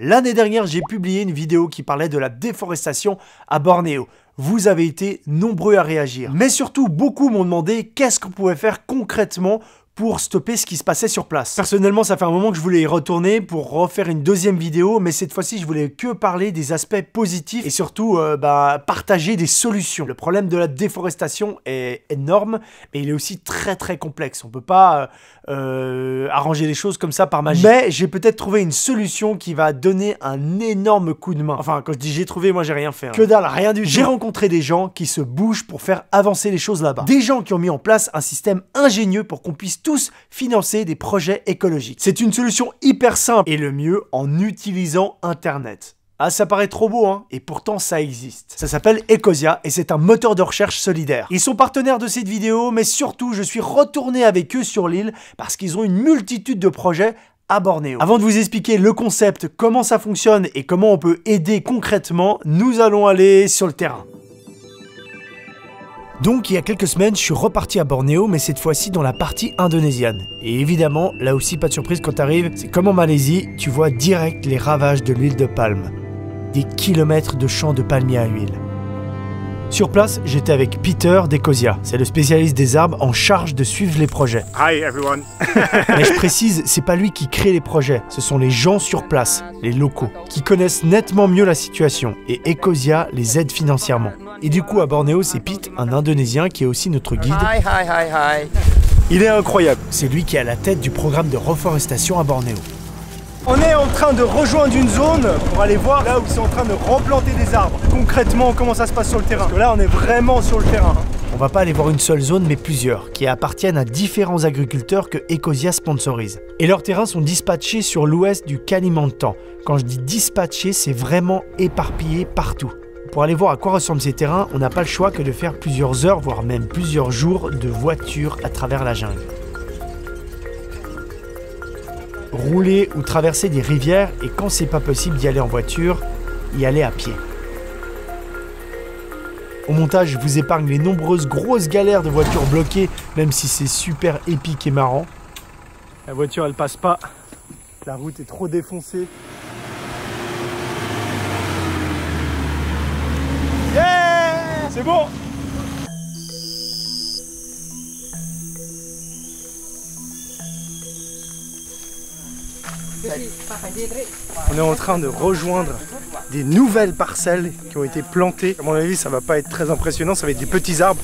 L'année dernière, j'ai publié une vidéo qui parlait de la déforestation à Bornéo. Vous avez été nombreux à réagir. Mais surtout, beaucoup m'ont demandé qu'est-ce qu'on pouvait faire concrètement pour stopper ce qui se passait sur place. Personnellement, ça fait un moment que je voulais y retourner pour refaire une deuxième vidéo, mais cette fois-ci, je voulais que parler des aspects positifs et surtout partager des solutions. Le problème de la déforestation est énorme, mais il est aussi très complexe. On peut pas arranger les choses comme ça par magie. Mais j'ai peut-être trouvé une solution qui va donner un énorme coup de main. Enfin, quand je dis j'ai trouvé, moi j'ai rien fait. Que dalle, rien du tout. J'ai rencontré des gens qui se bougent pour faire avancer les choses là-bas. Des gens qui ont mis en place un système ingénieux pour qu'on puisse tous financer des projets écologiques. C'est une solution hyper simple et le mieux en utilisant Internet. Ah, ça paraît trop beau, hein? Et pourtant ça existe. Ça s'appelle Ecosia et c'est un moteur de recherche solidaire. Ils sont partenaires de cette vidéo, mais surtout je suis retourné avec eux sur l'île parce qu'ils ont une multitude de projets à Bornéo. Avant de vous expliquer le concept, comment ça fonctionne et comment on peut aider concrètement, nous allons aller sur le terrain. Donc il y a quelques semaines, je suis reparti à Bornéo, mais cette fois-ci dans la partie indonésienne. Et évidemment, là aussi pas de surprise quand t'arrives, c'est comme en Malaisie, tu vois direct les ravages de l'huile de palme. Des kilomètres de champs de palmiers à huile. Sur place, j'étais avec Peter d'Ecosia, c'est le spécialiste des arbres en charge de suivre les projets. Hi everyone. Mais je précise, c'est pas lui qui crée les projets, ce sont les gens sur place, les locaux, qui connaissent nettement mieux la situation et Ecosia les aide financièrement. Et du coup à Bornéo, c'est Pete, un Indonésien qui est aussi notre guide. Hi. Il est incroyable, c'est lui qui est à la tête du programme de reforestation à Bornéo. On est en train de rejoindre une zone pour aller voir là où ils sont en train de replanter des arbres. Concrètement, comment ça se passe sur le terrain. Parce que là, on est vraiment sur le terrain. On va pas aller voir une seule zone, mais plusieurs, qui appartiennent à différents agriculteurs que Ecosia sponsorise. Et leurs terrains sont dispatchés sur l'ouest du Kalimantan. Quand je dis dispatchés, c'est vraiment éparpillé partout. Pour aller voir à quoi ressemblent ces terrains, on n'a pas le choix que de faire plusieurs heures, voire même plusieurs jours de voiture à travers la jungle. Rouler ou traverser des rivières et quand c'est pas possible d'y aller en voiture, y aller à pied. Au montage, je vous épargne les nombreuses grosses galères de voitures bloquées, même si c'est super épique et marrant. La voiture, elle passe pas. La route est trop défoncée. Yeah! C'est bon! On est en train de rejoindre des nouvelles parcelles qui ont été plantées. À mon avis, ça va pas être très impressionnant, ça va être des petits arbres.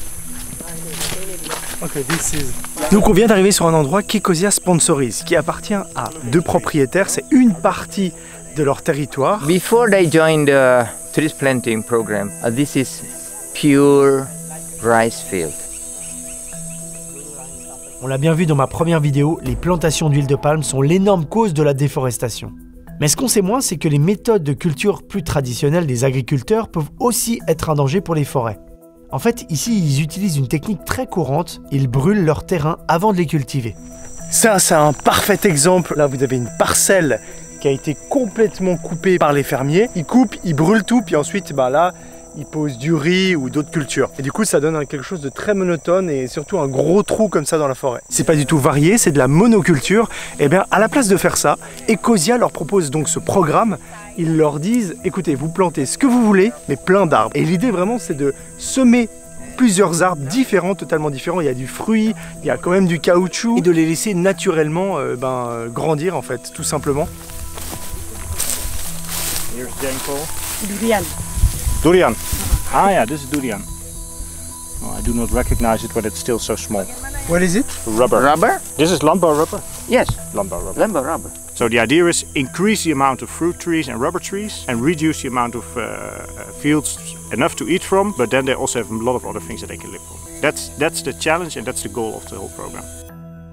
Okay, this is... Donc on vient d'arriver sur un endroit qu'Ecosia sponsorise, qui appartient à deux propriétaires. C'est une partie de leur territoire. Before they joined the tree planting program, this is pure rice field. On l'a bien vu dans ma première vidéo, les plantations d'huile de palme sont l'énorme cause de la déforestation. Mais ce qu'on sait moins, c'est que les méthodes de culture plus traditionnelles des agriculteurs peuvent aussi être un danger pour les forêts. En fait, ici, ils utilisent une technique très courante, ils brûlent leurs terrains avant de les cultiver. Ça, c'est un parfait exemple. Là, vous avez une parcelle qui a été complètement coupée par les fermiers. Ils coupent, ils brûlent tout, puis ensuite, là, ils posent du riz ou d'autres cultures. Et du coup, ça donne quelque chose de très monotone et surtout un gros trou comme ça dans la forêt. C'est pas du tout varié, c'est de la monoculture. Et bien, à la place de faire ça, Ecosia leur propose donc ce programme. Ils leur disent, écoutez, vous plantez ce que vous voulez, mais plein d'arbres. Et l'idée vraiment, c'est de semer plusieurs arbres différents, totalement différents. Il y a du fruit, il y a quand même du caoutchouc. Et de les laisser naturellement grandir, en fait, tout simplement. Here's Janko. Durian. Durian. Ah yeah, this is durian. Oh, I do not recognize it, but it's still so small. What is it? Rubber. Rubber? This is lumber rubber. Yes, Lumber rubber. lumber rubber. So the idea is increase the amount of fruit trees and rubber trees and reduce the amount of fields enough to eat from, but then they also have a lot of other things that they can live from. That's the challenge and that's the goal of the whole program.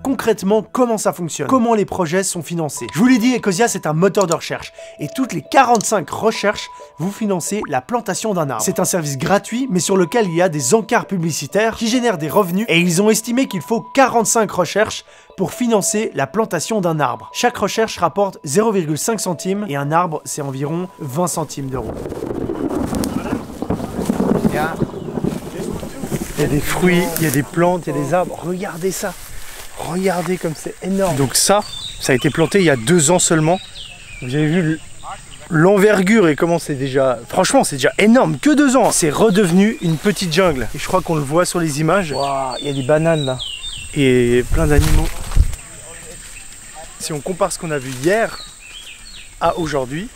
Concrètement, comment ça fonctionne? Comment les projets sont financés? Je vous l'ai dit, Ecosia, c'est un moteur de recherche. Et toutes les 45 recherches, vous financez la plantation d'un arbre. C'est un service gratuit, mais sur lequel il y a des encarts publicitaires qui génèrent des revenus. Et ils ont estimé qu'il faut 45 recherches pour financer la plantation d'un arbre. Chaque recherche rapporte 0,5 centimes et un arbre, c'est environ 20 centimes d'euros. Yeah. Il y a des fruits, il y a des plantes, il y a des arbres. Regardez ça. Regardez comme c'est énorme. Donc ça a été planté il y a 2 ans seulement. Vous avez vu l'envergure et comment c'est déjà... Franchement, c'est déjà énorme, que 2 ans. C'est redevenu une petite jungle. Et je crois qu'on le voit sur les images. Waouh, il y a des bananes là. Et plein d'animaux. Si on compare ce qu'on a vu hier à aujourd'hui,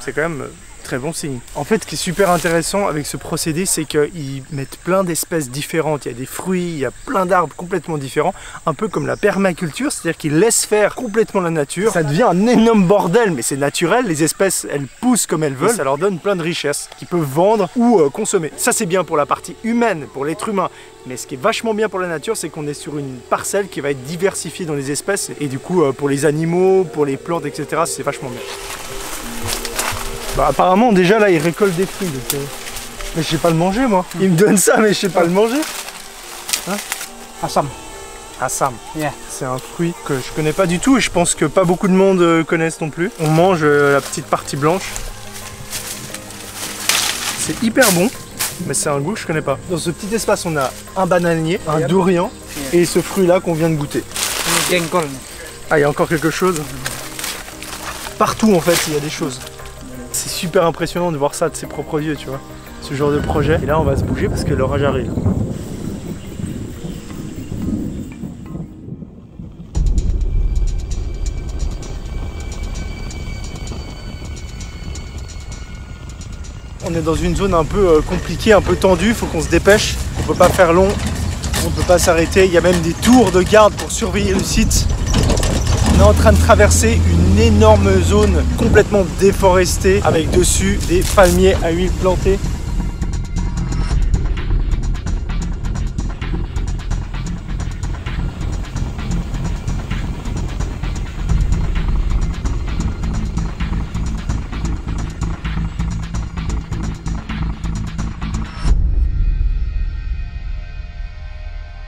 c'est quand même très bon signe. En fait, ce qui est super intéressant avec ce procédé, c'est qu'ils mettent plein d'espèces différentes. Il y a des fruits, il y a plein d'arbres complètement différents, un peu comme la permaculture, c'est-à-dire qu'ils laissent faire complètement la nature. Ça devient un énorme bordel, mais c'est naturel. Les espèces, elles poussent comme elles veulent. Et ça leur donne plein de richesses qu'ils peuvent vendre ou consommer. Ça, c'est bien pour la partie humaine, pour l'être humain. Mais ce qui est vachement bien pour la nature, c'est qu'on est sur une parcelle qui va être diversifiée dans les espèces. Et du coup, pour les animaux, pour les plantes, etc., c'est vachement bien. Bah apparemment déjà là ils récoltent des fruits donc, mais je sais pas le manger moi. Ils me donnent ça mais je sais pas le manger. Hein? Assam. Assam. Yeah. C'est un fruit que je connais pas du tout et je pense que pas beaucoup de monde connaissent non plus. On mange la petite partie blanche. C'est hyper bon mais c'est un goût que je connais pas. Dans ce petit espace on a un bananier, un durian et ce fruit là qu'on vient de goûter. Ah il y a encore quelque chose. Partout en fait il y a des choses. C'est super impressionnant de voir ça de ses propres yeux, tu vois, ce genre de projet. Et là, on va se bouger parce que l'orage arrive. On est dans une zone un peu compliquée, un peu tendue, il faut qu'on se dépêche. On peut pas faire long, on peut pas s'arrêter. Il y a même des tours de garde pour surveiller le site. On est en train de traverser une énorme zone complètement déforestée avec dessus des palmiers à huile plantés.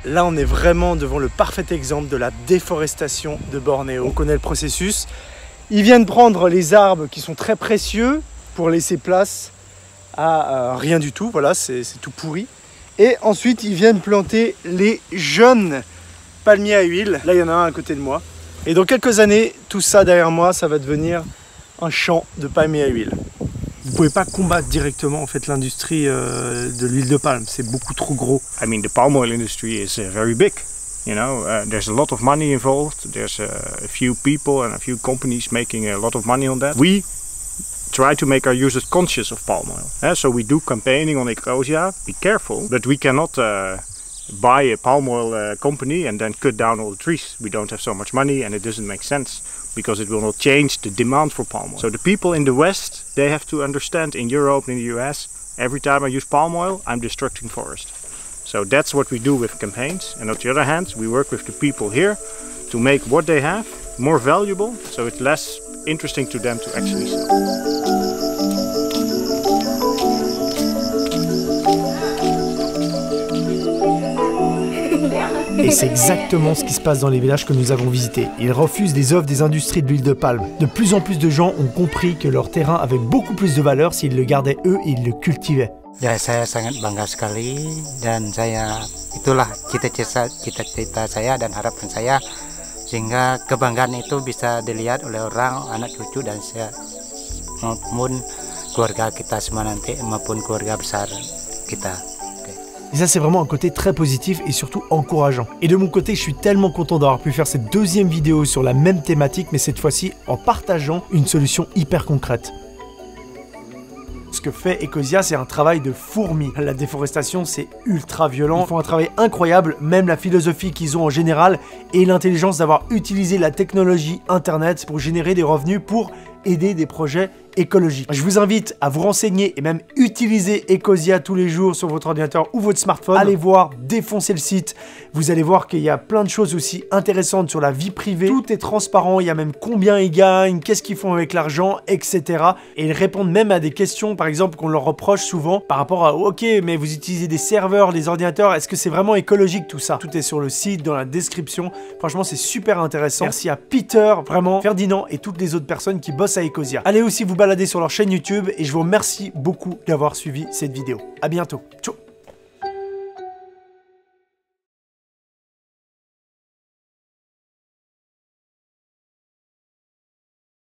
Là, on est vraiment devant le parfait exemple de la déforestation de Bornéo. On connaît le processus. Ils viennent prendre les arbres qui sont très précieux pour laisser place à rien du tout. Voilà, c'est tout pourri. Et ensuite, ils viennent planter les jeunes palmiers à huile. Là, il y en a un à côté de moi. Et dans quelques années, tout ça derrière moi, ça va devenir un champ de palmiers à huile. Vous pouvez pas combattre directement en fait l'industrie de l'huile de palme, c'est beaucoup trop gros. I mean, the palm oil industry is very big. You know, there's a lot of money involved. There's a few people and a few companies making a lot of money on that. We try to make our users conscious of palm oil. So we do campaigning on Ecosia. Be careful, but we cannot buy a palm oil company and then cut down all the trees. We don't have so much money and it doesn't make sense because it will not change the demand for palm oil. So the people in the West, they have to understand in Europe and in the US, every time I use palm oil, I'm destructing forest. So that's what we do with campaigns. And on the other hand, we work with the people here to make what they have more valuable, so it's less interesting to them to actually sell. Et c'est exactement ce qui se passe dans les villages que nous avons visités. Ils refusent les offres des industries de l'huile de palme. De plus en plus de gens ont compris que leur terrain avait beaucoup plus de valeur s'ils le gardaient eux et ils le cultivaient. Ya, saya sangat bangga sekali dan saya itulah cita-cita saya dan harapan saya sehingga kebanggaan itu bisa dilihat oleh orang, anak cucu dan saya maupun keluarga kita semua nanti maupun keluarga besar kita. Et ça, c'est vraiment un côté très positif et surtout encourageant. Et de mon côté, je suis tellement content d'avoir pu faire cette deuxième vidéo sur la même thématique, mais cette fois-ci en partageant une solution hyper concrète. Ce que fait Ecosia, c'est un travail de fourmi. La déforestation, c'est ultra violent. Ils font un travail incroyable, même la philosophie qu'ils ont en général et l'intelligence d'avoir utilisé la technologie Internet pour générer des revenus pour aider des projets écologiques. Je vous invite à vous renseigner et même utiliser Ecosia tous les jours sur votre ordinateur ou votre smartphone. Allez voir, défoncez le site. Vous allez voir qu'il y a plein de choses aussi intéressantes sur la vie privée. Tout est transparent, il y a même combien ils gagnent, qu'est-ce qu'ils font avec l'argent, etc. Et ils répondent même à des questions, par exemple, qu'on leur reproche souvent par rapport à « Ok, mais vous utilisez des serveurs, des ordinateurs, est-ce que c'est vraiment écologique tout ça ?» Tout est sur le site, dans la description. Franchement, c'est super intéressant. Merci à Peter, vraiment, Ferdinand et toutes les autres personnes qui bossent à Ecosia. Allez aussi vous balader sur leur chaîne YouTube et je vous remercie beaucoup d'avoir suivi cette vidéo. À bientôt. Ciao.